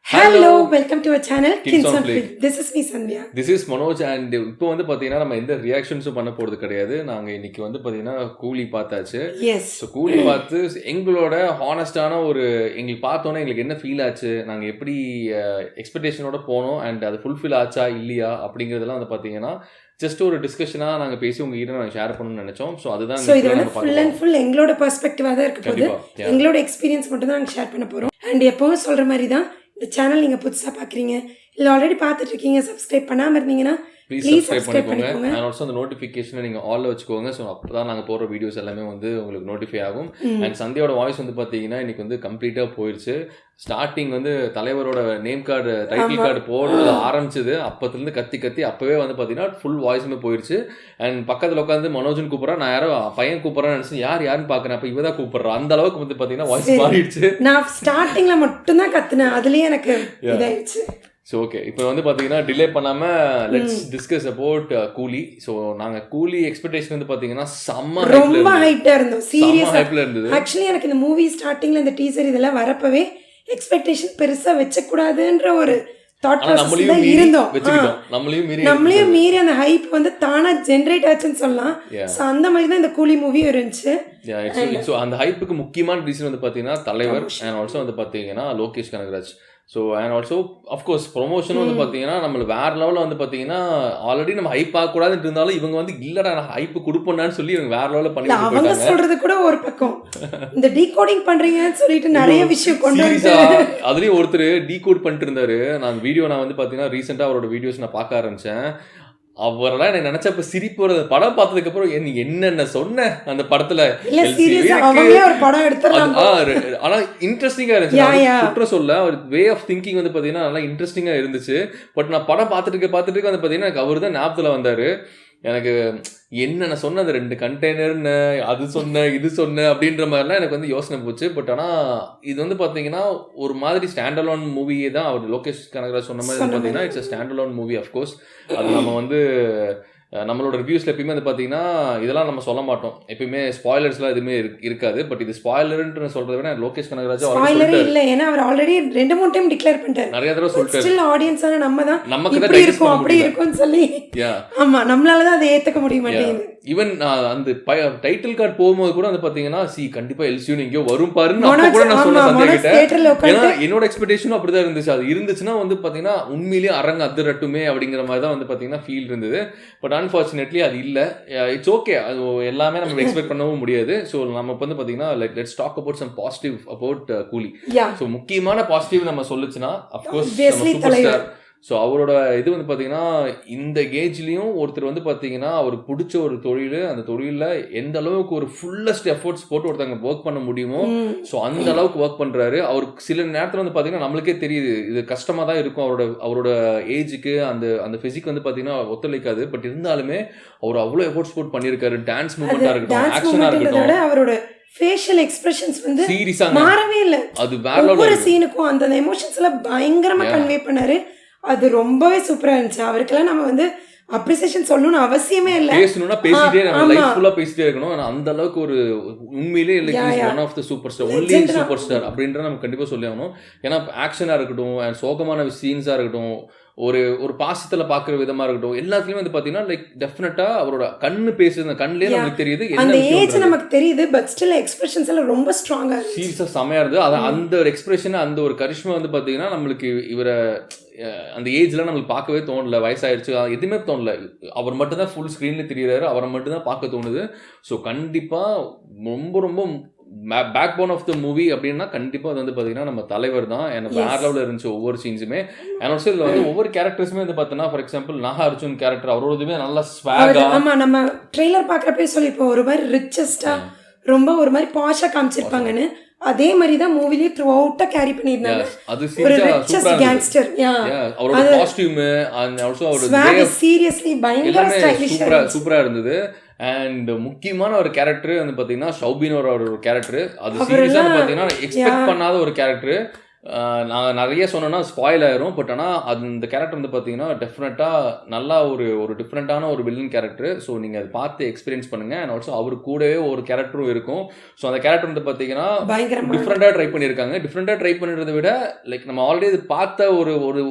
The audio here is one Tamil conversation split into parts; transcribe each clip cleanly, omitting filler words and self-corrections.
Hello, welcome to our channel Kings on Flick. Flick. This is me Sandhya. This is Manoj and இப்போ வந்து பாத்தீங்கன்னா நம்ம எந்த ரியாக்ஷன்ஸும் பண்ண போறது கிடையாது. நாங்க இன்னைக்கு வந்து பாத்தீங்கன்னா கூலி பார்த்தாச்சு. Yes. ஸோ கூலி பார்த்து எங்களோட ஹானஸ்டான ஒரு எங்களுக்கு பார்த்தோன்னே எங்களுக்கு என்ன ஃபீல் ஆச்சு, நாங்கள் எப்படி எக்ஸ்பெக்டேஷனோட போனோம் அண்ட் அது ஃபுல்ஃபில் ஆச்சா இல்லையா அப்படிங்கிறதெல்லாம் வந்து பார்த்தீங்கன்னா ஜஸ்ட் ஒரு டிஸ்கஷனாக நாங்கள் பேசி உங்ககிட்ட நாங்கள் ஷேர் பண்ணணும்னு நினைச்சோம். ஸோ அதுதான் இது வந்து ஃபுல் அண்ட் ஃபுல் எங்களோட பெர்ஸ்பெக்டிவாக தான் இருக்க போகுது. எங்களோட எக்ஸ்பீரியன்ஸ் மட்டும் தான் நாங்கள் ஷேர் பண்ண போகிறோம். அண்ட் எப்பவும் சொல்கிற மாதிரி தான் இந்த சேனல் நீங்கள் புதுசாக பார்க்குறீங்க இல்லை ஆல்ரெடி பார்த்துட்டு இருக்கீங்க, சப்ஸ்கிரைப் பண்ணாமல் இருந்தீங்கன்னா ப்ளீஸ் சப்ஸ்கிரைப் பண்ணிக்கோங்க. அண்ட் ஆல்சோ அந்த நோட்டிஃபிகேஷனை நீங்கள் ஆல்ல வச்சுக்கோங்க. ஸோ அப்போ தான் நாங்கள் போடுற வீடியோஸ் எல்லாமே வந்து உங்களுக்கு நோட்டிஃபை ஆகும். அண்ட் சந்தியோட வாய்ஸ் வந்து பார்த்தீங்கன்னா இன்னைக்கு வந்து கம்ப்ளீட்டாக போயிடுச்சு. ஸ்டார்டிங் வந்து தலைவரோட நேம் கார்டு டைட்டில் கார்டு போடுறது ஆரம்பிச்சது அப்பத்துலேருந்து கத்தி அப்போவே வந்து பார்த்தீங்கன்னா ஃபுல் வாய்ஸுமே போயிடுச்சு. அண்ட் பக்கத்தில் உட்காந்து மனோஜன் கூப்பிட்றா, நான் யாரோ பையன் கூப்பிட்றேன்னு நினச்சி யாருன்னு பார்க்குறேன், அப்போ இவ தான் கூப்பிட்றா. அந்த அளவுக்கு வந்து பார்த்தீங்கன்னா வாய்ஸ் மாறிடுச்சு. நான் ஸ்டார்டிங்கில் மட்டும்தான் கத்துனேன், அதுலேயே எனக்கு இதாயிடுச்சு. ஸோ ஓகே, இப்போ வந்து பார்த்தீங்கன்னா டிலே பண்ணாமல் let's discuss about Coolie. So நாங்கள் கூலி எக்ஸ்பெக்டேஷன் வந்து பார்த்தீங்கன்னா ரொம்ப ஹைட்டாக இருந்தோம். சீரியஸாக ஹைப்பில் இருந்தது. ஆக்சுவலி எனக்கு இந்த மூவி ஸ்டார்டிங்கில் இந்த டீசர் இதெல்லாம் வரப்பவே எக்ஸ்பெக்டேஷன் பெருசாக வச்சக்கூடாதுன்ற ஒரு தாட் ப்ராசஸ் தான் இருந்தோம். நம்மளையும் மீறி அந்த ஹைப் வந்து தானா ஜென்ரேட் ஆச்சுன்னு சொல்லலாம். ஸோ அந்த மாதிரி தான் இந்த கூலி மூவி இருந்துச்சு. ஸோ அந்த ஹைப்புக்கு முக்கியமான ரீசன் வந்து பார்த்தீங்கன்னா தலைவர் அண்ட் ஆல்சோ வந்து பார்த்தீங்கன்னா Lokesh Kanagaraj. So and also of course ப்ரொமோஷனும் வந்து பார்த்தீங்கன்னா நம்மளுக்கு வேற லெவலில் வந்து பார்த்தீங்கன்னா ஆல்ரெடி நம்ம ஹைப் ஆகக்கூடாதுன்னு இருந்தாலும் இவங்க வந்து இல்லடா நான் ஹைப்பு கொடுப்போம்னு சொல்லி இவங்க வேற லெவலில் பண்ணி அவங்க சொல்றது கூட ஒரு பக்கம் இந்த டீகோடிங் பண்றீங்கன்னு சொல்லிட்டு நிறைய விஷயம் கொண்டு வந்து அதுலேயும் ஒருத்தர் டீகோட் பண்ணிட்டு இருந்தாரு. நான் வீடியோ நான் வந்து பார்த்தீங்கன்னா ரீசெண்டாக அவரோட வீடியோஸ் நான் பார்க்க ஆரம்பித்தேன். அவரெல்லாம் எனக்கு நினைச்சப்ப சிரிப்பு வருது. படம் பார்த்ததுக்கு அப்புறம் நீ என்னென்ன சொன்ன அந்த படத்துல, ஆனா இன்ட்ரெஸ்டிங்கா இருந்துச்சு. குற்றம் சொல்ல ஒரு வே ஆஃப் திங்கிங் வந்து பாத்தீங்கன்னா நல்லா இன்ட்ரெஸ்டிங்கா இருந்துச்சு. பட் நான் படம் பார்த்துட்டு வந்து பாத்தீங்கன்னா எனக்கு அவரு தான் ஞாபகத்துல வந்தாரு. எனக்கு என்னென்ன சொன்ன அந்த 2 கண்டெய்னர்னு அது சொன்ன இது சொன்ன அப்படின்ற மாதிரிலாம் எனக்கு வந்து யோசனை போச்சு. பட் ஆனால் இது வந்து பார்த்தீங்கன்னா ஒரு மாதிரி ஸ்டாண்டலோன் மூவியே தான். அவர் லோகேஷ் கனகராஜ் சொன்ன மாதிரி பார்த்தீங்கன்னா இட்ஸ் ஸ்டாண்டலோன் மூவி. அஃப்கோர்ஸ் அது நம்ம வந்து நம்மளோட ரிவ்யூஸ்ல எப்பயுமே வந்து பார்த்தீங்கன்னா இதெல்லாம் நம்ம சொல்ல மாட்டோம், எப்பயுமே ஸ்பாய்லர்ஸ்லாம் எதுவுமே இருக்காது. பட் இது ஸ்பாய்லர்ன்னு சொல்றதை விட லோகேஷ் கனகராஜ் இல்ல, ஏன்னா அவர் ஆல்ரெடி 2-3 டைம் டிக்ளேர் பண்ணிட்டாரு, நிறைய தடவை சொல்லிட்டாரு. ஸ்டில் ஆடியன்ஸான நமக்கு தான் இருக்கும் அப்படி இருக்கும்னு சொல்லி. ஆமா, நம்மளால தான் அதை ஏத்துக்க முடிய மாட்டேங்குது. ஈவன் அந்த டைட்டில் கார்டு போகும்போது கூட வந்து பாத்தீங்கன்னா கண்டிப்பா எல்சியூ எங்கேயோ வரும் பாருன்னு அப்ப கூட நான் சொன்ன சந்தேகிட்டேன். ஏன்னா என்னோட எக்ஸ்பெக்டேஷனும் அப்படிதான் இருந்துச்சு. அது இருந்துச்சுன்னா வந்து பாத்தீங்கன்னா உண்மையிலேயே அரங்கு அதிரட்டுமே அப்படிங்கிற மாதிரி தான் வந்து பாத்தீங்கன்னா ஃபீல் இருந்தது. பட் அன்ஃபார்ச்சுனேட்லி அது இல்லை. இட்ஸ் ஓகே, அது எல்லாமே நம்ம எக்ஸ்பெக்ட் பண்ணவும் முடியாது. ஸோ நம்ம வந்து பார்த்தீங்கன்னா let's talk about some positive about Coolie. So முக்கியமான பாசிட்டிவ் நம்ம சொல்லுச்சுன்னா அஃப்கோர்ஸ் சூப்பர் ஸ்டார். ஸோ அவரோட இது வந்து பார்த்தீங்கன்னா இந்த ஏஜ்லேயும் ஒருத்தர் வந்து பார்த்தீங்கன்னா அவருக்கு பிடிச்ச ஒரு தொழில், அந்த தொழிலில் எந்த அளவுக்கு ஒரு ஃபுல்லஸ்ட் எஃபோர்ட்ஸ் போட்டு ஒருத்தங்க ஒர்க் பண்ண முடியுமோ ஸோ அந்த அளவுக்கு ஒர்க் பண்ணுறாரு. அவருக்கு சில நேரத்தில் வந்து பார்த்தீங்கன்னா நம்மளுக்கே தெரியுது இது கஷ்டமாக தான் இருக்கும். அவரோட ஏஜுக்கு அந்த ஃபிசிக் வந்து பார்த்தீங்கன்னா ஒத்துழைக்காது. பட் இருந்தாலுமே அவர் அவ்வளோ எஃபோர்ட்ஸ் போட்டு பண்ணியிருக்காரு. டான்ஸ் மூவ்மெண்ட்டாக இருக்கட்டும், ஆக்ஷனாக இருக்கட்டும், அவரோட ஃபேஷியல் எக்ஸ்பிரஷன்ஸ் வந்து சீரியஸா மாறவே இல்லை. அது வேற ஒவ்வொரு சீனுக்கும் அந்த எமோஷன்ஸ் எல்லாம் பயங்கரமாக கன்வே பண்ணாரு. அது ரொம்பவே சூப்பரா இருந்துச்சு. அவருக்கெல்லாம் நம்ம வந்து அப்ரிசியேஷன் சொல்லணும்னு அவசியமே இல்லை. பேசணும்னா பேசிட்டே லைஃப் ஃபுல்லா பேசிட்டே இருக்கணும். அந்த அளவுக்கு ஒரு உண்மையிலே one of the super star, only super star அப்படின்ற நம்ம கண்டிப்பா சொல்லி ஆகணும். ஏன்னா ஆக்ஷனா இருக்கட்டும், சோகமான சீன்ஸா இருக்கட்டும், ஒரு பாசத்துல பாக்குற விதமா இருக்கட்டும், எல்லாத்துலயும் வந்து பாத்தீங்கன்னா லைக் டெஃபினட்டா அவரோட கண்ணு பேசுறது, கண்ணுலயே நமக்கு தெரியுது அந்த ஏஜ் நமக்கு தெரியுது. பட் ஸ்டில் எக்ஸ்பிரஷன்ஸ் எல்லாம் ரொம்ப ஸ்ட்ராங்கா இருக்கு. சீரியஸா செமையா இருந்தது. அந்த ஒரு எக்ஸ்பிரஷன், அந்த ஒரு கரிஷ்மா வந்து பாத்தீங்கன்னா நம்மளுக்கு இவரை அந்த ஏஜ்ல நம்மளுக்கு பார்க்கவே தோணல. வயசாயிடுச்சு எதுவுமே தோணல. அவர் மட்டும்தான் ஃபுல் ஸ்க்ரீன்ல தெரியுறாரு, அவரை மட்டும்தான் பார்க்க தோணுது. ஸோ கண்டிப்பா ரொம்ப ரொம்ப backbone of the movie அப்படின்னா கண்டிப்பா அது வந்து பாத்தீங்கன்னா நம்ம தலைவர் தான். எனக்கு வேற லெவலில் இருந்துச்சு ஒவ்வொரு சீன்ஸுமே. அண்ட் ஆல்சோ இதுல வந்து ஒவ்வொரு கேரக்டர்ஸுமே வந்து பார்த்தோன்னா ஃபார் எக்ஸாம்பிள் நாகார்ஜுன் கேரக்டர், அவரோடதுமே நல்லா ஸ்வாகா. ஆமா, நம்ம ட்ரெய்லர் பார்க்குறப்பே சொல்லிப்போம் ஒரு மாதிரி ரிச்சஸ்டா ரொம்ப ஒரு மாதிரி பாஷா காமிச்சிருப்பாங்கன்னு. அதே மாதிரி தான் மூவிலே த்ரூ அவுட்டா கேரி பண்ணிருந்தாங்க. அது சீரியஸா கேங்ஸ்டர். அவரோட காஸ்டியூம் அண்ட் ஆல்சோ அவரோட சீரியஸ்லி பயங்கர ஸ்டைலிஷா சூப்பரா இருந்தது. அண்ட் முக்கியமான ஒரு கேரக்டர் வந்து பாத்தீங்கன்னா ஷௌபினோட ஒரு கேரக்டர். அது சீரியஸா பாத்தீங்கன்னா எக்ஸ்பெக்ட் பண்ணாத ஒரு கேரக்டர். நான் நிறைய சொன்னேன்னா ஸ்பாயில் ஆயிரும். பட் ஆனால் அது இந்த கேரக்டர் வந்து பார்த்தீங்கன்னா டெஃபினட்டாக நல்லா ஒரு டிஃப்ரெண்ட்டான ஒரு வில்லன் கேரக்டர். ஸோ நீங்கள் அதை பார்த்து எக்ஸ்பீரியன்ஸ் பண்ணுங்கள். அண்ட் ஆல்சோ அவர் கூடவே ஒரு கேரக்டரும் இருக்கும். ஸோ அந்த கேரக்டர் வந்து பார்த்தீங்கன்னா டிஃப்ரெண்ட்டாக ட்ரை பண்ணியிருக்காங்க. டிஃப்ரெண்ட்டாக ட்ரை பண்ணுறதை விட லைக் நம்ம ஆல்ரெடி இது பார்த்த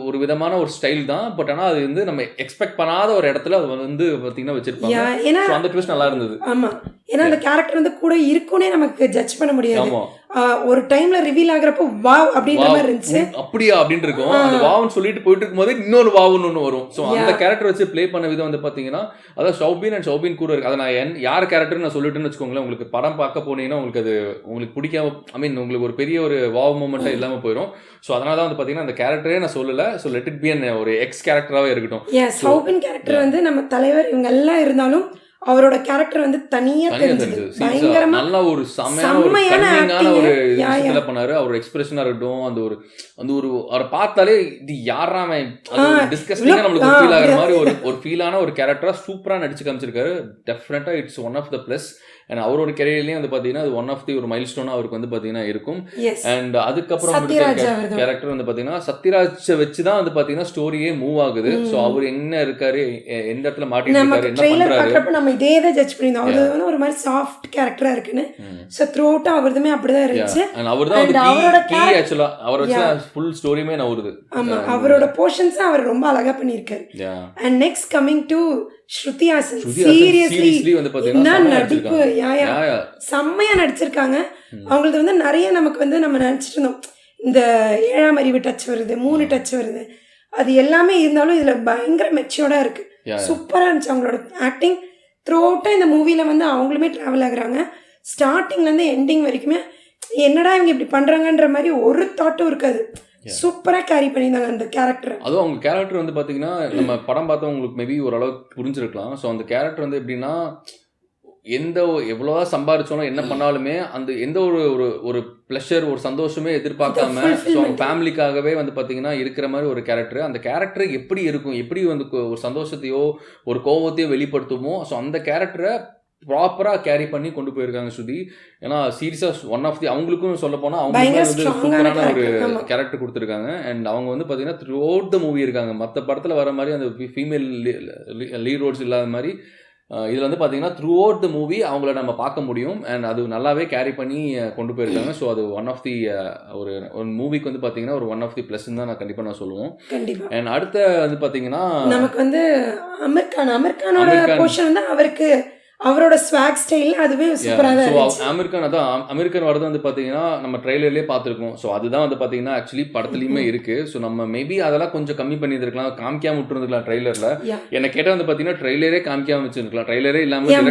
ஒரு விதமான ஒரு ஸ்டைல் தான். பட் ஆனால் அது வந்து நம்ம எக்ஸ்பெக்ட் பண்ணாத ஒரு இடத்துல அது வந்து பார்த்தீங்கன்னா வச்சிருப்பாங்க. அந்த ட்விஸ்ட் நல்லா இருந்தது. ஆமாம், ஏன்னா அந்த கேரக்டர் வந்து கூட இருக்குன்னே நமக்கு ஜட்ஜ் பண்ண முடியாது. ஒரு டைம்ல ரிவீல் ஆகுறப்போ வாவ் அப்படின்ற மாதிரி இருந்துச்சு. அப்படியா அப்படின்னு இருக்கும். அந்த வாவ்னு சொல்லிட்டு போயிட்டு இருக்கும்போது இன்னொரு வாவ்னு ஒன்று வரும். ஸோ அந்த கேரக்டர் வச்சு ப்ளே பண்ண விதம் வந்து பார்த்தீங்கன்னா அதாவது ஷௌபின் கூட இருக்கு. அதை நான் யார் கேரக்டர்னு நான் சொல்லிட்டுன்னு வச்சுக்கோங்களேன். உங்களுக்கு படம் பார்க்க போனீங்கன்னா உங்களுக்கு அது உங்களுக்கு பிடிக்காம உங்களுக்கு ஒரு பெரிய ஒரு வாவ் மூமெண்ட்டாக இல்லாமல் போயிடும். ஸோ அதனால தான் வந்து பார்த்தீங்கன்னா அந்த கேரக்டரே நான் சொல்லலை. ஸோ லெட் இட் பி ஒரு எக்ஸ் கேரக்டராகவே இருக்கட்டும். ஷௌபின் கேரக்டர் வந்து நம்ம தலைவர் இவங்க எல்லாம் இருந்தாலும் அவரோட கேரக்டர் வந்து தனியா தெரிஞ்சது. பயங்கரமா நல்ல ஒரு செமையான ஒரு விஷயத்துல பண்ணாரு. அவரோட எக்ஸ்பிரஷனா இருக்கட்டும், அந்த ஒரு அவரை பார்த்தாலே இது யாராம டிஸ்கஸ்டிங்கா நம்மளுக்கு ஒரு ஃபீல் ஆகிற மாதிரி ஒரு ஃபீலான ஒரு கேரக்டரா சூப்பரா நடிச்சு காமிச்சிருக்காரு. Definitely it's one of the plus. And அவரோட கெரியர்லயும் வந்து பாத்தீங்கன்னா அது ஒன் ஆஃப் தி ஒரு மைல் ஸ்டோனா அவருக்கு வந்து பாத்தீங்கன்னா இருக்கும். அண்ட் அதுக்கப்புறம் கேரக்டர் வந்து பாத்தீங்கன்னா சத்யராஜ் வச்சுதான் வந்து பாத்தீங்கன்னா ஸ்டோரியே மூவ் ஆகுது. ஸோ அவர் என்ன இருக்காரு, எந்த இடத்துல மாட்டிட்டு இருக்காரு, என்ன பண்றாரு, நம்ம இதே தான் ஜட்ஜ் பண்ணிருந்தோம். அவர் வந்து ஒரு மாதிரி சாஃப்ட் கேரக்டரா இருக்குன்னு. ஸோ த்ரூ அவுட் அவர்துமே அப்படிதான் இருந்துச்சு. அவர் தான் அவரோட கீ ஆக்சுவலா அவர் வச்சு ஃபுல் ஸ்டோரியுமே நவுறுது. ஆமா, அவரோட போர்ஷன்ஸ் அவர் ரொம்ப அழகா பண்ணியிருக்காரு. And next coming to Shruti Haasan. Seriously வந்து பாத்தீங்கன்னா நடிப்பு செம்மையா நடிச்சிருக்காங்க. அவங்களது வந்து நிறைய நமக்கு வந்து நம்ம நினைச்சிட்டு இருந்தோம் இந்த 7ஆம் அறிவு டச் வருது, 3 டச் வருது, அது எல்லாமே இருந்தாலும் இதுல பயங்கர மெச்சூர்டா இருக்கு. சூப்பரா இருந்துச்சு அவங்களோட ஆக்டிங். த்ரூ அவுட்டா இந்த மூவில வந்து அவங்களுமே டிராவல் ஆகுறாங்க. ஸ்டார்டிங்ல இருந்து எண்டிங் வரைக்குமே என்னடா இவங்க இப்படி பண்றாங்கன்ற மாதிரி ஒரு தாட்டும் இருக்காது. சூப்பரா கேரி பண்ணியிருந்தாங்க அந்த கேரக்டர். அதுவும் அவங்க கேரக்டர் வந்து பாத்தீங்கன்னா நம்ம படம் பார்த்தா உங்களுக்கு மேபி ஓரளவுக்கு புரிஞ்சிருக்கலாம். ஸோ அந்த கேரக்டர் வந்து எப்படின்னா எவ்வளோதான் சம்பாரிச்சோம் என்ன பண்ணாலுமே அந்த எந்த ஒரு ப்ளஷர் ஒரு சந்தோஷமே எதிர்பார்க்காம ஸோ அவங்க ஃபேமிலிக்காகவே வந்து பார்த்தீங்கன்னா இருக்கிற மாதிரி ஒரு கேரக்டர். அந்த கேரக்டர் எப்படி இருக்கும், எப்படி வந்து ஒரு சந்தோஷத்தையோ ஒரு கோபத்தையோ வெளிப்படுத்துமோ, ஸோ அந்த கேரக்டரை ப்ராப்பராக கேரி பண்ணி கொண்டு போயிருக்காங்க ஸ்ருதி. ஏன்னா சீரியஸாக ஒன் ஆஃப் தி அவங்களுக்கும் சொல்ல போனால் அவங்க வந்து சூப்பரான ஒரு கேரக்டர் கொடுத்துருக்காங்க. அண்ட் அவங்க வந்து பார்த்தீங்கன்னா த்ரூ அவுட் த மூவி இருக்காங்க. மற்ற படத்தில் வர மாதிரி அந்த ஃபீமேல் லீட் ரோல்ஸ் இல்லாத மாதிரி இதில் வந்து பார்த்தீங்கன்னா த்ரூ அவுட் த மூவி அவங்கள நம்ம பார்க்க முடியும். அண்ட் அது நல்லாவே கேரி பண்ணி கொண்டு போயிருக்காங்க. ஸோ அது ஒன் ஆஃப் தி ஒரு மூவிக்கு வந்து பார்த்தீங்கன்னா ஒரு ஒன் ஆஃப் தி ப்ளஸ்ன்னு தான் நான் கண்டிப்பாக நான் சொல்லுவோம். அண்ட் அடுத்த வந்து பார்த்தீங்கன்னா நமக்கு வந்து அமீர்கானோட போர்ஷன் வந்து அவருக்கு அவரோட ஸ்வாக் ஸ்டைல் அதுவே சூப்பரா தான் இருந்துச்சு. அமெரிக்கன் வரது வந்து பாத்தீங்கன்னா நம்ம ட்ரெய்லர்லயே பார்த்துருக்கோம். ஸோ அதுதான் வந்து பாத்தீங்கன்னா ஆக்சுவலி படத்துலயுமே இருக்கு. ஸோ நம்ம மேபி அதெல்லாம் கொஞ்சம் கம்மி பண்ணிருக்கலாம், காமிக்காம விட்டுருந்துக்கலாம் ட்ரெய்லர்ல. என்ன கேட்டா வந்து பாத்தீங்கன்னா ட்ரெய்லரே காமிக்காம வச்சிருக்கலாம், ட்ரெய்லரே இல்லாம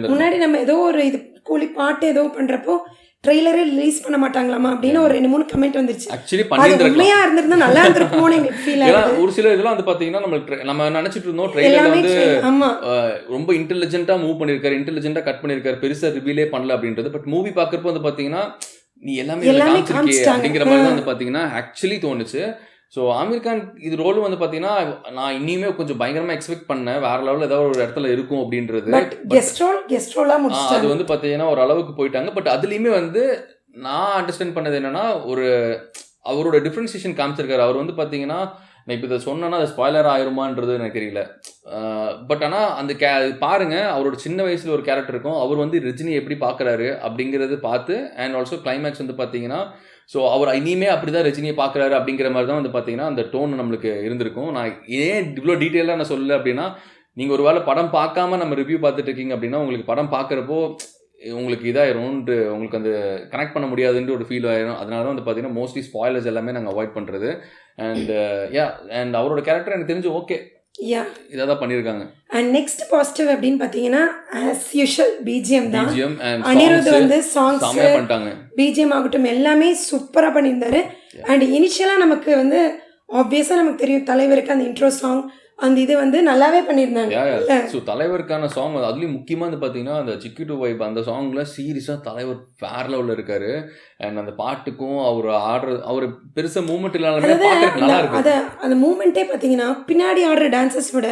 முன்னாடி நம்ம ஏதோ ஒரு இது கூலி பாட்டு ஏதோ பண்றப்போ ட்ரெய்லரே ரிலீஸ் பண்ண மாட்டாங்களாமா அப்படின்னு ஒரு 2-3 கமெண்ட் வந்துருச்சு. ஆக்சுவலி பண்ணிருக்கலாம், உண்மையா இருந்திருந்தா நல்லா இருந்திருக்குமோன்னு எனக்கு ஃபீல் ஆகுது. ஒரு சில இதெல்லாம் வந்து பாத்தீங்கன்னா நம்ம நினைச்சிட்டு இருந்தோம் ட்ரெய்லர்ல வந்து ரொம்ப இன்டெலிஜென்ட்டா மூவ் பண்ணிருக்காரு, இன்டெலிஜென்ட்டா கட் பண்ணிருக்காரு, பெருசா ரிவீலே பண்ணல அப்படின்றது. பட் மூவி பாக்குறப்போ வந்து பாத்தீங்கன்னா நீ எல்லாமே காமிச்சிருக்கே அப்படிங்கிற மாதிரி தான் வந்து பாத்தீங்கன்னா ஆக்சுவலி தோணுச்சு. ஸோ ஆமீர் கான் இது ரோலும் வந்து பார்த்தீங்கன்னா நான் இன்னுமே கொஞ்சம் பயங்கரமாக எக்ஸ்பெக்ட் பண்ணேன், வேற லெவலில் ஏதாவது ஒரு இடத்துல இருக்கும் அப்படின்றது. அது வந்து பார்த்தீங்கன்னா ஒரு அளவுக்கு போயிட்டாங்க. பட் அதுலேயுமே வந்து நான் அண்டர்ஸ்டாண்ட் பண்ணது என்னன்னா அவரோட டிஃப்ரென்சியேஷன் காமிச்சிருக்காரு. அவர் வந்து பார்த்தீங்கன்னா நான் இப்போ இதை சொன்னேன்னா அது ஸ்பாய்லர் ஆயிருமான்றது எனக்கு தெரியல. பட் ஆனால் அந்த பாருங்க, அவரோட சின்ன வயசுல ஒரு கேரக்டர் இருக்கும், அவர் வந்து ரஜினி எப்படி பார்க்குறாரு அப்படிங்கிறது பார்த்து அண்ட் ஆல்சோ கிளைமேக்ஸ் வந்து பார்த்தீங்கன்னா ஸோ அவர் இனிமே அப்படிதான் ரஜினியை பார்க்குறாரு அப்படிங்கிற மாதிரி தான் வந்து பார்த்தீங்கன்னா அந்த டோன் நம்மளுக்கு இருந்திருக்கும். நான் ஏன் இவ்வளோ டீட்டெயிலாக நான் சொல்லலை அப்படின்னா, நீங்கள் ஒரு வேளை படம் பார்க்காம நம்ம ரிவ்யூ பார்த்துட்டு இருக்கீங்க அப்படின்னா உங்களுக்கு படம் பார்க்குறப்போ உங்களுக்கு இதாயிரும்ன்ட்டு உங்களுக்கு அந்த கனெக்ட் பண்ண முடியாதுன்ட்டு ஒரு ஃபீல் ஆயிரும். அதனால தான் வந்து பார்த்தீங்கன்னா மோஸ்ட்லி ஸ்பாய்லர்ஸ் எல்லாமே நாங்கள் அவாய்ட் பண்ணுறது. அண்ட் அவரோட கேரக்டர் எனக்கு தெரிஞ்சு ஓகே, இதான் பண்ணிருக்காங்க. அண்ட் நெக்ஸ்ட் பாசிட்டிவ் அப்படின்னு பாத்தீங்கன்னா as usual BGM தான். அனிருத் வந்து சாங்ஸ் பண்ணிட்டாங்க, BGM ஆகட்டும் எல்லாமே சூப்பரா பண்ணியிருந்தாரு. அண்ட் இனிஷியலா நமக்கு வந்து ஆப்வியஸா நமக்கு தெரியும் தலைவருக்கு அந்த இன்ட்ரோ சாங் அந்த இது வந்து நல்லாவே பண்ணியிருந்தாங்க. ஸோ தலைவருக்கான சாங் அதுலேயும் முக்கியமாக வந்து பார்த்தீங்கன்னா அந்த சிக்கி டு வைப் அந்த சாங்ல சீரியஸாக தலைவர் வேற லெவலில் இருக்காரு. அண்ட் அந்த பாட்டுக்கும் அவர் ஆடுற அவர் பெருசாக மூவ்மெண்ட் இல்லாம நல்லா இருக்கு. அந்த மூவ்மெண்ட்டே பார்த்தீங்கன்னா பின்னாடி ஆடுற டான்சர்ஸ் விட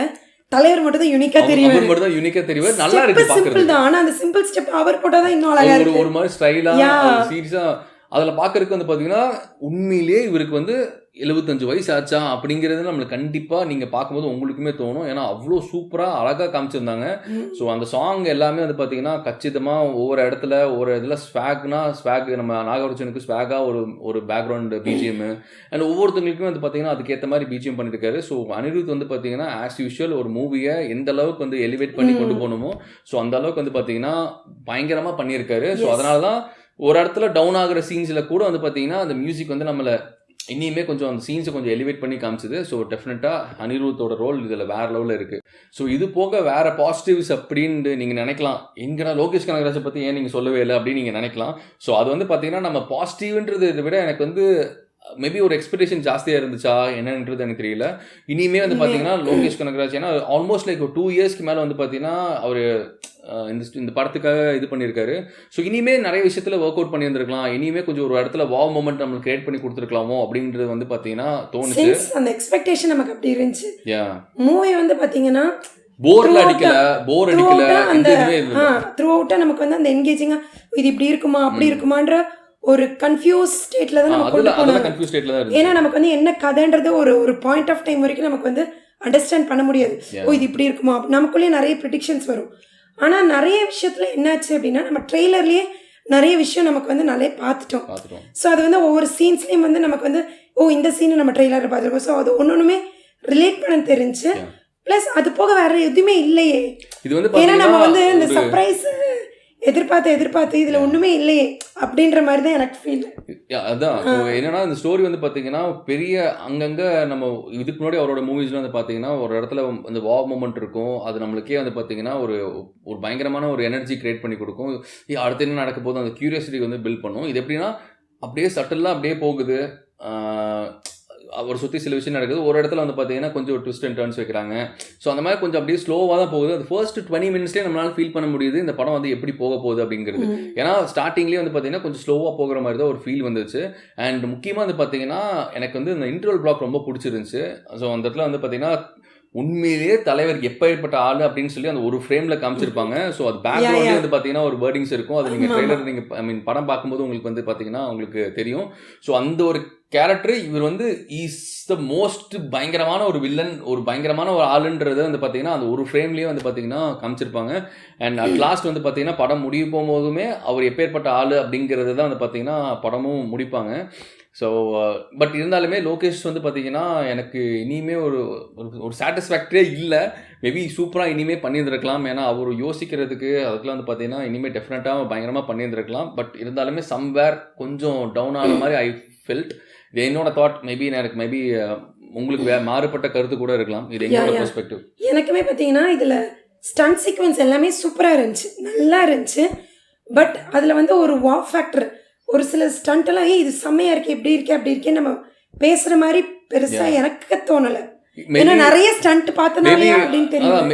தலைவர் மட்டும் தான் யூனிக்கா தெரியும். நல்லா இருக்கு, சிம்பிள் தான். ஆனா அந்த சிம்பிள் ஸ்டெப் அவர் போட்டா தான் இன்னும் அழகா இருக்கு. ஒரு மாதிரி ஸ்டைலா சீரியஸா அதில் பார்க்கறதுக்கு வந்து பார்த்தீங்கன்னா உண்மையிலேயே இவருக்கு வந்து 75 வயசு ஆச்சா அப்படிங்கிறது நம்மளுக்கு கண்டிப்பாக நீங்கள் பார்க்கும்போது உங்களுக்குமே தோணும். ஏன்னா அவ்வளோ சூப்பராக அழகாக காமிச்சிருந்தாங்க. ஸோ அந்த சாங் எல்லாமே வந்து பார்த்தீங்கன்னா கச்சிதமாக ஒவ்வொரு இடத்துல ஒரு இதில் ஸ்வாக் நம்ம நாகார்ஜுனுக்கு ஸ்வாகாக ஒரு பேக்ரவுண்ட் பிஜிஎம் அண்ட் ஒவ்வொருத்தங்களுக்குமே வந்து பார்த்தீங்கன்னா அதுக்கேற்ற மாதிரி பிஜிஎம் பண்ணியிருக்காரு. ஸோ அனிருத் வந்து பார்த்தீங்கன்னா ஆஸ் யூஷுவல் ஒரு மூவியை எந்த அளவுக்கு வந்து எலிவேட் பண்ணி கொண்டு போகணுமோ ஸோ அந்த அளவுக்கு வந்து பார்த்தீங்கன்னா பயங்கரமாக பண்ணியிருக்காரு. ஸோ அதனால தான் ஒரு இடத்துல டவுன் ஆகிற சீன்ஸில் கூட வந்து பார்த்தீங்கன்னா அந்த மியூசிக் வந்து நம்மளை இனிமே கொஞ்சம் அந்த சீன்ஸை கொஞ்சம் எலிவேட் பண்ணி காமிச்சது. ஸோ டெஃபினட்டாக அனிருத்தோட ரோல் இதில் வேற லெவலில் இருக்குது. ஸோ இது போக வேற பாசிட்டிவ்ஸ் அப்படின்னு நீங்கள் நினைக்கலாம், எங்கடா லோகேஷ் கனகராஜை பற்றி ஏன் நீங்கள் சொல்லவே இல்லை அப்படின்னு நீங்கள் நினைக்கலாம். ஸோ அது வந்து பார்த்தீங்கன்னா நம்ம பாசிட்டிவ்ன்றது விட எனக்கு வந்து மேபி ஒரு எக்ஸ்பெக்டேஷன் ஜாஸ்தியாக இருந்துச்சா என்னன்றது எனக்கு தெரியல. இனிமே வந்து பார்த்தீங்கன்னா லோகேஷ் கனகராஜ் ஏன்னா ஆல்மோஸ்ட் லைக் ஒரு 2 இயர்ஸ்க்கு மேலே வந்து பார்த்தீங்கன்னா அவர் இந்த படத்துக்காக இது பண்ணியிருக்காரு. ஸோ இனிமே நிறைய விஷயத்தில் ஒர்க் அவுட் பண்ணியிருந்திருக்கலாம், இனிமே கொஞ்சம் ஒரு இடத்துல வாவ் மொமெண்ட் நம்மளுக்கு கிரியேட் பண்ணி கொடுத்துருக்கலாமோ அப்படின்றது வந்து பார்த்தீங்கன்னா தோணுச்சு. அந்த எக்ஸ்பெக்டேஷன் நமக்கு அப்படி இருந்துச்சு. மூவி வந்து பார்த்தீங்கன்னா போர் அடிக்கல அந்த த்ரூ அவுட்டா நமக்கு வந்து அந்த என்கேஜிங்கா இது இப்படி இருக்குமா அப்படி இருக்குமான்ற ஒரு கன்ஃபியூஸ் ஸ்டேட்ல தான் நம்ம கொண்டு போனோம். ஏன்னா நமக்கு வந்து என்ன கதைன்றது ஒரு பாயிண்ட் ஆஃப் டைம் வரைக்கும் நமக்கு வந்து அண்டர்ஸ்டாண்ட் பண்ண முடியாது. ஓ இது இப்படி இருக்குமா, நமக்குள்ளேயே நிறைய ப்ரிடிக்ஷன்ஸ் வரும். ஆனால் நிறைய விஷயத்துல என்னாச்சு அப்படின்னா நம்ம ட்ரெய்லர்லேயே நிறைய விஷயம் நமக்கு வந்து நிறைய பார்த்துட்டோம். ஸோ அது வந்து ஒவ்வொரு சீன்ஸ்லேயும் வந்து நமக்கு வந்து ஓ இந்த சீனை நம்ம ட்ரெய்லரில் பார்த்துருக்கோம். ஸோ அது ஒன்றுமே ரிலேட் பண்ண தெரிஞ்சு ப்ளஸ் அது போக வேற எதுவுமே இல்லையே. ஏன்னா நம்ம வந்து இந்த சர்ப்ரைஸ் எதிர்பார்த்து இதுல ஒண்ணுமே இல்லையே அப்படின்ற மாதிரி தான் எனக்கு ஃபீல். அதான் என்னன்னா இந்த ஸ்டோரி வந்து பாத்தீங்கன்னா பெரிய அங்கங்க நம்ம இதுக்கு முன்னாடி அவரோட மூவிஸ்ல வந்து பாத்தீங்கன்னா ஒரு இடத்துல அந்த வாவ் மொமெண்ட் இருக்கும். அது நம்மளுக்கே வந்து பாத்தீங்கன்னா ஒரு பயங்கரமான ஒரு எனர்ஜி கிரியேட் பண்ணி கொடுக்கும். அடுத்து என்ன நடக்க போதும் அந்த கியூரியாசிட்டி வந்து பில்ட் பண்ணும். இது எப்படின்னா அப்படியே சட்டல்லாம் அப்படியே போகுது, அவர் சுற்றி சில விஷயம் நடக்குது, ஒரு இடத்துல வந்து பார்த்தீங்கன்னா கொஞ்சம் ஒரு ட்விஸ்ட் அண்ட் டர்ன்ஸ் வைக்கிறாங்க. ஸோ அந்த மாதிரி கொஞ்சம் அப்படியே ஸ்லோவாக தான் போகுது. அது ஃபர்ஸ்ட் 20 மினிட்ஸ்லேயே நம்மளால ஃபீல் பண்ண முடியுது இந்த படம் வந்து எப்படி போக போகுது அப்படிங்கிறது. ஏன்னா ஸ்டார்டிங்லேயே வந்து பார்த்தீங்கன்னா கொஞ்சம் ஸ்லோவாக போகிற மாதிரி தான் ஒரு ஃபீல் வந்துச்சு. அண்ட் முக்கியமாக வந்து பார்த்தீங்கன்னா எனக்கு வந்து இந்த இன்டர்வல் பிளாக் ரொம்ப பிடிச்சிருந்துச்சு. ஸோ அந்த இடத்துல வந்து பார்த்தீங்கன்னா உண்மையிலேயே தலைவர் எப்பேற்பட்ட ஆளு அப்படின்னு சொல்லி அந்த ஒரு ஃப்ரேம்ல காமிச்சிருப்பாங்க. ஸோ அது பேக்ரவுண்ட்லேயே வந்து பார்த்தீங்கன்னா ஒரு வேர்டிங்ஸ் இருக்கும். அது நீங்கள் ட்ரெய்லர் நீங்கள் படம் பார்க்கும்போது உங்களுக்கு வந்து பார்த்தீங்கன்னா உங்களுக்கு தெரியும். ஸோ அந்த ஒரு கேரக்டர் இவர் வந்து இஸ் த மோஸ்ட் பயங்கரமான ஒரு வில்லன், ஒரு பயங்கரமான ஒரு ஆளுன்றது வந்து பார்த்தீங்கன்னா அந்த ஒரு ஃப்ரேம்லேயே வந்து பார்த்தீங்கன்னா காமிச்சிருப்பாங்க. அண்ட் அட் லாஸ்ட் வந்து பார்த்தீங்கன்னா படம் முடிய போகும்போதுமே அவர் எப்பேற்பட்ட ஆளு அப்படிங்கிறது தான் வந்து பார்த்தீங்கன்னா படமும் முடிப்பாங்க. ஸோ பட் இருந்தாலுமே லோகேஷ் வந்து பார்த்தீங்கன்னா எனக்கு இனிமே ஒரு சாட்டிஸ்ஃபேக்டரியே இல்லை. மேபி சூப்பராக இனிமே பண்ணியிருந்திருக்கலாம். ஏன்னா அவர் யோசிக்கிறதுக்கு அதுக்கெலாம் வந்து பார்த்தீங்கன்னா இனிமேல் டெஃபினட்டாக பயங்கரமாக பண்ணியிருந்திருக்கலாம். பட் இருந்தாலுமே சம்வேர் கொஞ்சம் டவுன் ஆன மாதிரி ஐ ஃபெல்ட். இது என்னோட தாட். மேபி உங்களுக்கு மாறுபட்ட கருத்து கூட இருக்கலாம். இது என்னோட பெர்ஸ்பெக்டிவ். எனக்குமே பார்த்தீங்கன்னா இதில் ஸ்டண்ட் சீக்வன்ஸ் எல்லாமே சூப்பராக இருந்துச்சு, நல்லா இருந்துச்சு. பட் அதில் வந்து ஒரு வாவ் ஃபேக்டர், ஒரு சில ஸ்டண்ட்டெல்லாம் இது செம்மையாக இருக்குது இப்படி இருக்கே அப்படி இருக்கே நம்ம பேசுகிற மாதிரி பெருசாக எனக்கு தோணலை. ஏன்னா நிறைய ஸ்டண்ட் பார்த்தனாலே அப்படின்னு தெரியும்.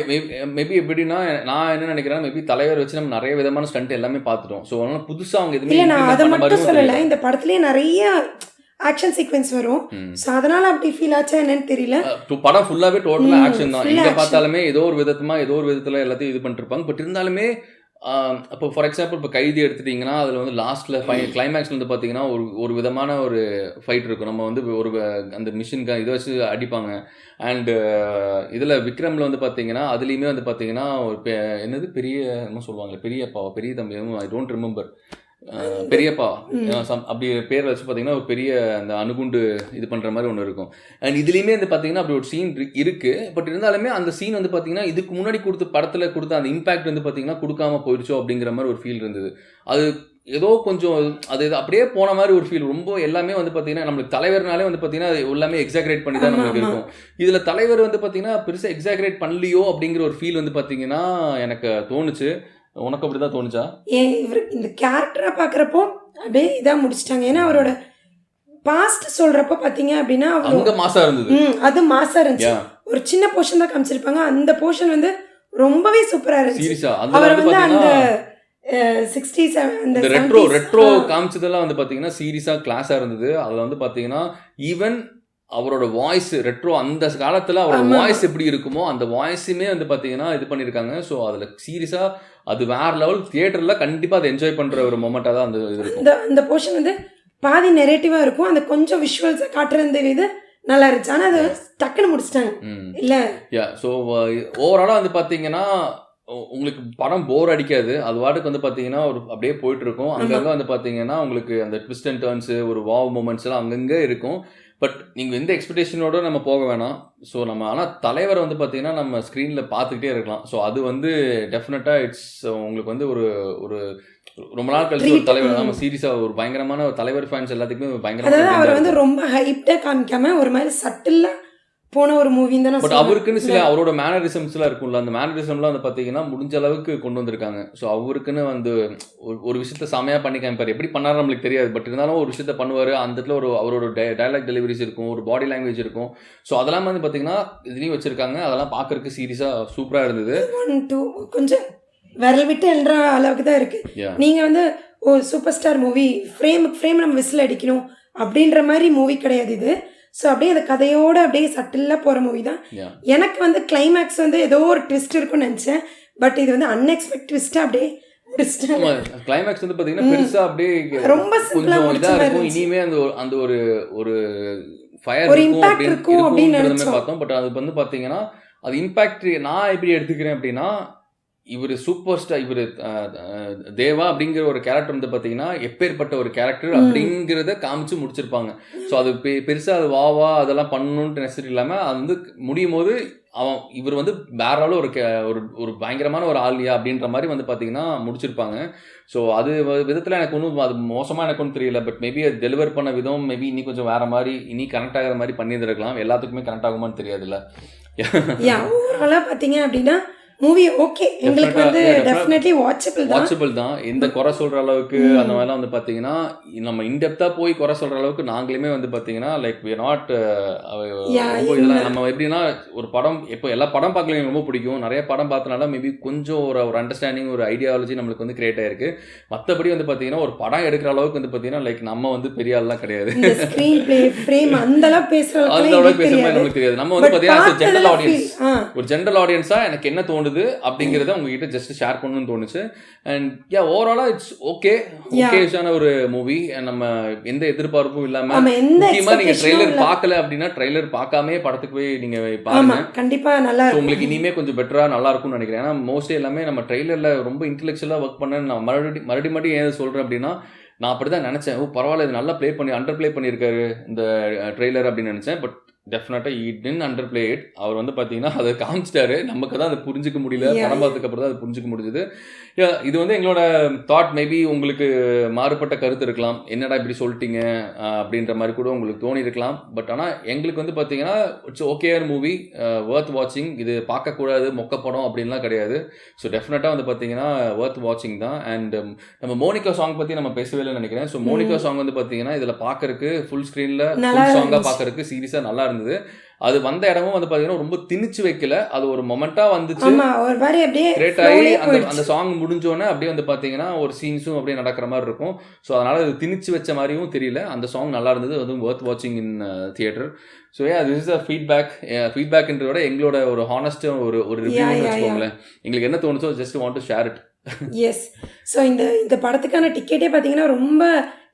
மேபி எப்படின்னா நான் என்ன நினைக்கிறேன், மேபி தலைவர் வச்சு நம்ம நிறைய விதமான ஸ்டண்ட் எல்லாமே பார்த்துட்டோம். ஸோ அதனால புதுசாக அவங்க எதுவுமே இல்லை, நான் அதை மட்டும் சொல்லலை. இந்த படத்துலேயே நிறைய ஆக்ஷன் சீக்வென்ஸ் வரும். ஸோ அதனால அப்படி ஃபீல் ஆச்சா என்னன்னு தெரியல. படம் ஃபுல்லாகவே டோட்டலாக ஆக்ஷன் தான். எங்கே பார்த்தாலுமே ஏதோ ஒரு விதத்தில் எல்லாத்தையும் இது பண்ணிருப்பாங்க. பட் இருந்தாலுமே இப்போ ஃபார் எக்ஸாம்பிள் இப்போ கைதி எடுத்துட்டிங்கன்னா அதில் வந்து லாஸ்ட்டில் கிளைமேக்ஸில் வந்து பார்த்தீங்கன்னா ஒரு விதமான ஒரு ஃபைட் இருக்கும். நம்ம வந்து அந்த மிஷின் இதை வச்சு அடிப்பாங்க. அண்டு இதில் விக்ரமில் வந்து பார்த்தீங்கன்னா அதுலேயுமே வந்து பார்த்தீங்கன்னா ஒரு என்னது பெரிய என்ன சொல்லுவாங்க, பெரிய தம்பி, ஐ டோன்ட் ரிமெம்பர், பெரியப்பா அப்படி பேர் வச்சு பார்த்தீங்கன்னா ஒரு பெரிய அந்த அணுகுண்டு இது பண்ணுற மாதிரி ஒன்று இருக்கும். அண்ட் இதுலேயுமே வந்து பார்த்தீங்கன்னா அப்படி ஒரு சீன் இருக்குது. பட் இருந்தாலுமே அந்த சீன் வந்து பார்த்தீங்கன்னா இதுக்கு முன்னாடி படத்தில் கொடுத்த அந்த இம்பாக்ட் வந்து பார்த்தீங்கன்னா கொடுக்காம போயிடுச்சோ அப்படிங்கிற மாதிரி ஒரு ஃபீல் இருந்தது. அது ஏதோ கொஞ்சம் அது அப்படியே போன மாதிரி ஒரு ஃபீல். ரொம்ப எல்லாமே வந்து பார்த்தீங்கன்னா நம்மளுக்கு தலைவர்னாலே வந்து பார்த்தீங்கன்னா எல்லாமே எக்ஸாக்ரேட் பண்ணி தான் நம்மளுக்கு இருக்கும். இதில் தலைவர் வந்து பார்த்தீங்கன்னா பெருசாக எக்ஸாக்ரேட் பண்ணலையோ அப்படிங்கிற ஒரு ஃபீல் வந்து பார்த்தீங்கன்னா எனக்கு தோணுச்சு. உனக்கு அப்படிதான் தோணுச்சா? இவர் இந்த கேரக்டரை பார்க்குறப்போ அப்படியே இதாக முடிச்சிட்டாங்க. ஏன்னா அவரோட பாஸ்ட் சொல்றப்ப பார்த்தீங்க அப்படின்னா அங்க மாசா இருந்தது. அது மாசா இருந்துச்சு. ஒரு சின்ன போர்ஷன் தான் காமிச்சிருப்பாங்க. அந்த போர்ஷன் வந்து ரொம்பவே சூப்பரா இருந்துச்சு. அவர் வந்து அந்த 60s அந்த ரெட்ரோ காமிச்சதெல்லாம் வந்து பார்த்தீங்கன்னா சீரியஸாக கிளாஸாக இருந்தது. அதில் வந்து பார்த்தீங்கன்னா ஈவன் அவரோட வாய்ஸ் ரெட்ரோ அந்த காலத்தில் அவரோட வாய்ஸ் எப்படி இருக்குமோ அந்த வாய்ஸுமே வந்து பார்த்தீங்கன்னா இது பண்ணியிருக்காங்க. ஸோ அதில் சீரியஸாக அது வேற லெவல். தியேட்டரில் கண்டிப்பாக அதை என்ஜாய் பண்ணுற ஒரு மொமெண்ட்டாக தான் அந்த இது இருக்கும். அந்த போர்ஷன் வந்து பாதி நெரேட்டிவாக இருக்கும், அந்த கொஞ்சம் விஷுவல்ஸை காட்டுறது இது நல்லா இருந்துச்சு. ஆனால் அது டக்குன்னு முடிச்சிட்டாங்க இல்லை. ஸோ ஓவராலாக வந்து பார்த்தீங்கன்னா உங்களுக்கு படம் போர் அடிக்காது, அது வாட்டுக்கு வந்து பார்த்தீங்கன்னா ஒரு அப்படியே போயிட்டு இருக்கும். அங்கங்கே வந்து பார்த்தீங்கன்னா உங்களுக்கு அந்த ட்விஸ்ட் அண்ட் டர்ன்ஸு ஒரு வாவ் மூமெண்ட்ஸ் எல்லாம் அங்கங்கே இருக்கும். பட் நீங்கள் எந்த எக்ஸ்பெக்டேஷனோட நம்ம போக வேணாம். ஸோ நம்ம ஆனால் தலைவரை வந்து பார்த்தீங்கன்னா நம்ம ஸ்க்ரீனில் பார்த்துக்கிட்டே இருக்கலாம். ஸோ அது வந்து டெஃபினட்டாக இட்ஸ் உங்களுக்கு வந்து ஒரு ஒரு ரொம்ப நாள் கழிச்சு ஒரு தலைவர் நம்ம சீரியஸாக ஒரு பயங்கரமான ஒரு தலைவர் ஃபேன்ஸ் எல்லாத்துக்குமே பயங்கரமான. அவர் வந்து ரொம்ப ஹைப்டாக காமிக்காம ஒரு மாதிரி சட்டிலாக போன ஒரு மூவி தான். பட் அவருக்குன்னு சில அவரோட மேனரிசம்ஸ்லாம் இருக்கும்ல, அந்த மேனரிசம்லாம் வந்து பார்த்தீங்கன்னா முடிஞ்ச அளவுக்கு கொண்டு வந்திருக்காங்க. ஸோ அவருக்குன்னு வந்து ஒரு விஷயத்த செமையாக பண்ணி காமிப்பார். எப்படி பண்ணாரு நம்மளுக்கு தெரியாது, பட் இருந்தாலும் ஒரு விஷயத்த பண்ணுவார். அந்த இடத்துல ஒரு அவரோட டைலாக் டெலிவரிஸ் இருக்கும், ஒரு பாடி லாங்குவேஜ் இருக்கும். ஸோ அதெல்லாம் வந்து பார்த்தீங்கன்னா இதுலேயும் வச்சிருக்காங்க. அதெல்லாம் பார்க்கறதுக்கு சீரியஸாக சூப்பராக இருந்தது. 1, 2 கொஞ்சம் விரல் விட்டு என்ற அளவுக்கு தான் இருக்குது. நீங்கள் வந்து சூப்பர் ஸ்டார் மூவி ஃப்ரேம் நம்ம விசில் அடிக்கணும் அப்படின்ற மாதிரி மூவி கிடையாது இது. ஸோ அப்படியே அந்த கதையோடு அப்படியே சட்டிலாக போகிற மூவி தான். எனக்கு வந்து கிளைமேக்ஸ் வந்து ஏதோ ஒரு ட்விஸ்ட் இருக்குன்னு நினச்சேன், பட் இது வந்து அன்எக்ஸ்பெக்ட் ட்விஸ்ட்டாக அப்படியே கிளைமேக்ஸ் வந்து பார்த்தீங்கன்னா பெருசாக அப்படியே ரொம்ப கொஞ்சம் இதாக இருக்கும். இனிமே அந்த ஒரு ஒரு ஃபயர் இருக்கும் அப்படின்னு பார்த்தோம். பட் அது வந்து பார்த்தீங்கன்னா அது இம்பாக்ட் நான் எப்படி எடுத்துக்கிறேன் அப்படின்னா, இவர் சூப்பர் ஸ்டார், இவர் தேவா அப்படிங்கிற ஒரு கேரக்டர் வந்து பார்த்தீங்கன்னா எப்பேற்பட்ட ஒரு கேரக்டர் அப்படிங்கிறத காமிச்சு முடிச்சிருப்பாங்க. ஸோ அது பெருசாக அது வாவா அதெல்லாம் பண்ணணுன்ட்டு நெசசரி இல்லாமல் அது வந்து முடியும் போது இவர் வந்து வேற அளவு ஒரு பயங்கரமான ஒரு ஆளியா அப்படின்ற மாதிரி வந்து பார்த்தீங்கன்னா முடிச்சிருப்பாங்க. ஸோ அது விதத்தில் எனக்கு ஒன்றும் அது மோசமாக எனக்கு ஒன்றும் தெரியல. பட் மேபி அது டெலிவர் பண்ண விதம் மேபி இன்னி கொஞ்சம் வேற மாதிரி இனி கனெக்ட் ஆகிற மாதிரி பண்ணியிருந்திருக்கலாம். எல்லாத்துக்குமே கனெக்ட் ஆகுமான்னு தெரியாதுல்ல. ஓவராலாக பார்த்தீங்க அப்படின்னா மூவி ஓகே, எங்களுக்கு வந்து டெஃபினெட்லி வாட்சபிள் தான். எந்த குறை சொல்ற அளவுக்கு அந்த மாதிரிலாம் வந்து பாத்தீங்கன்னா நம்ம இன்டெப்தா போய் குறை சொல்ற அளவுக்கு நாங்களுமே வந்து பாத்தீங்கன்னா லைக் we are not இதெல்லாம் நம்ம எப்படின்னா ஒரு படம் இப்போ எல்லா படம் பார்க்கல எனக்கு ரொம்ப பிடிக்கும். நிறைய படம் பார்த்தனால மேபி கொஞ்சம் ஒரு அண்டர்ஸ்டாண்டிங் ஒரு ஐடியாலஜி நம்மளுக்கு வந்து கிரியேட் ஆயிருக்கு. மற்றபடி வந்து பாத்தீங்கன்னா ஒரு படம் எடுக்கிற அளவுக்கு வந்து பாத்தீங்கன்னா லைக் நம்ம வந்து பெரிய ஆள்லாம் கிடையாது. அந்த அளவுக்கு பேசுற மாதிரி நமக்கு தெரியாது. நம்ம வந்து பாத்தீங்கன்னா ஜெனரல் ஆடியன்ஸ், ஒரு ஜெனரல் ஆடியன்ஸா எனக்கு என்ன தோணுது அப்படிங்கறத உங்ககிட்ட ஜஸ்ட் ஷேர் பண்ணணும்னு தோணுச்சு. அண்ட் ஓவராலா இட்ஸ் ஓகேஷான ஒரு மூவி. நம்ம எந்த எதிர்பார்ப்பும் இல்லாம, முக்கியமா நீங்க ட்ரெய்லர் பார்க்கல அப்படின்னா ட்ரெய்லர் பார்க்காம படத்துக்கு போய் நீங்க பாருங்க, கண்டிப்பா நல்லா இருக்கும். உங்களுக்கு இனிமே கொஞ்சம் பெட்டரா நல்லா இருக்கும்னு நினைக்கிறேன். ஏன்னா மோஸ்ட்லி எல்லாமே நம்ம ட்ரெய்லர்ல ரொம்ப இன்டெலெக்சுவலா ஒர்க் பண்ண நான் மறுபடியும் ஏன் சொல்றேன் அப்படின்னா, நான் அப்படிதான் நினைச்சேன், பரவாயில்ல இது நல்லா அண்டர் பிளே பண்ணியிருக்காரு இந்த ட்ரெய்லர் அப்படின்னு நினைச்சேன். பட் டெஃபினட்டாக he didn't underplay it. அவர் வந்து பார்த்தீங்கன்னா அதை காமிச்சிட்டாரு. நமக்கு தான் அதை புரிஞ்சிக்க முடியல, படம் பார்த்ததுக்கு அப்புறம் தான் அதை புரிஞ்சிக்க முடிஞ்சது. இது வந்து எங்களோட தாட். மேபி உங்களுக்கு மாறுபட்ட கருத்து இருக்கலாம், என்னடா இப்படி சொல்லிட்டீங்க அப்படின்ற மாதிரி கூட உங்களுக்கு தோணி இருக்கலாம். பட் ஆனால் எங்களுக்கு வந்து பார்த்தீங்கன்னா இட்ஸ் ஓகேயான மூவி, வர்த் வாட்சிங். இது பார்க்கக்கூடாது மொக்க படம் அப்படின்லாம் கிடையாது. ஸோ டெஃபினட்டாக வந்து பார்த்தீங்கன்னா வர்த் வாட்சிங் தான். அண்ட் நம்ம மோனிகா சாங் பற்றி நம்ம பேசவே இல்லைன்னு நினைக்கிறேன். ஸோ மோனிகா சாங் வந்து பார்த்தீங்கன்னா இதில் பார்க்கறதுக்கு ஃபுல் ஸ்க்ரீனில் ஃபுல் சாங்காக பார்க்கறதுக்கு சீரியஸாக நல்லா இருந்தது. அது வந்த இடமும் வந்து பாத்தீங்கன்னா ரொம்ப திணிச்சு வைக்கல, அது ஒரு மொமெண்டா வந்துச்சு, கிரியேட் ஆகி அந்த சாங் முடிஞ்சோடனே அப்படியே வந்து பாத்தீங்கன்னா ஒரு சீன்ஸும் அப்படியே நடக்கிற மாதிரி இருக்கும். ஸோ அதனால அது திணிச்சு வச்ச மாதிரியும் தெரியல. அந்த சாங் நல்லா இருந்தது, அதுவும் வர்த் வாட்சிங் in theatre. So this is a ஃபீட்பேக்ன்றத விட எங்களோட ஒரு ஹானஸ்ட் ஒரு ரிவ்யூன்னு வச்சுக்கோங்களேன். எங்களுக்கு என்ன தோணுச்சோ just want to share it. Yes. So இந்த படத்துக்கான டிக்கெட்டே பார்த்தீங்கன்னா ரொம்ப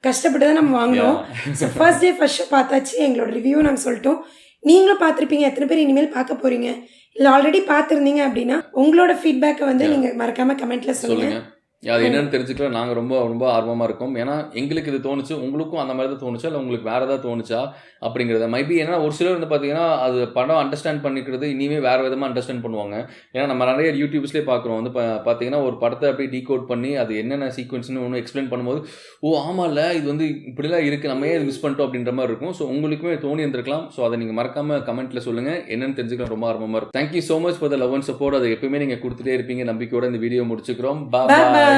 கஷ்டப்பட்டு தான் நம்ம வாங்கினோம். So first day first show பார்த்தாச்சு, எங்களோட ரிவ்யூ நாங்கள் சொல்லிட்டோம். நீங்களும் பார்த்துருப்பீங்க, எத்தனை பேர் இனிமேல் பார்க்க போகிறீங்க, இல்லை ஆல்ரெடி பார்த்துருந்தீங்க அப்படின்னா உங்களோட ஃபீட்பேக்கை வந்து நீங்கள் மறக்காமல் கமெண்ட்டில் சொல்லுங்கள். அது என்னன்னு தெரிஞ்சுக்கலாம். நாங்கள் ரொம்ப ரொம்ப ஆர்வமாக இருக்கோம். ஏன்னா எங்களுக்கு இது தோணுச்சு, உங்களுக்கும் அந்த மாதிரி தான் தோணுச்சா இல்லை உங்களுக்கு வேறு ஏதாவது தோணுச்சா அப்படிங்கிறத மைபி. ஏன்னா ஒரு சிலர் வந்து பார்த்தீங்கன்னா அது படம் அண்டர்ஸ்டாண்ட் பண்ணிக்கிறது இனிமேல் வேறு விதமாக அண்டர்ஸ்டாண்ட் பண்ணுவாங்க. ஏன்னா நம்ம நிறைய யூடியூப்ஸ்லேயே பார்க்குறோம், வந்து பார்த்தீங்கன்னா ஒரு படத்தை அப்படியே டீகோட் பண்ணி அது என்னென்ன சீக்வன்ஸ்னு ஒன்று எக்ஸ்பிளைன் பண்ணும்போது ஆமாம் இல்லை இது வந்து இப்படிலாம் இருக்குது, நம்ம ஏன் மிஸ் பண்ணிட்டோம் அப்படின்ற மாதிரி இருக்கும். ஸோ உங்களுக்குமே தோணி இருந்திருக்கலாம். ஸோ அதை நீங்கள் மறக்காமல் கமெண்ட்டில் சொல்லுங்கள், என்னென்னு தெரிஞ்சுக்கலாம். ரொம்ப ஆர்வமாக இருக்கும். Thank you so much for the love and support. அதை எப்பவுமே நீங்கள் கொடுத்துட்டே இருப்பீங்க நம்பிக்கையோட இந்த வீடியோ முடிச்சுக்கிறோம். பாய்.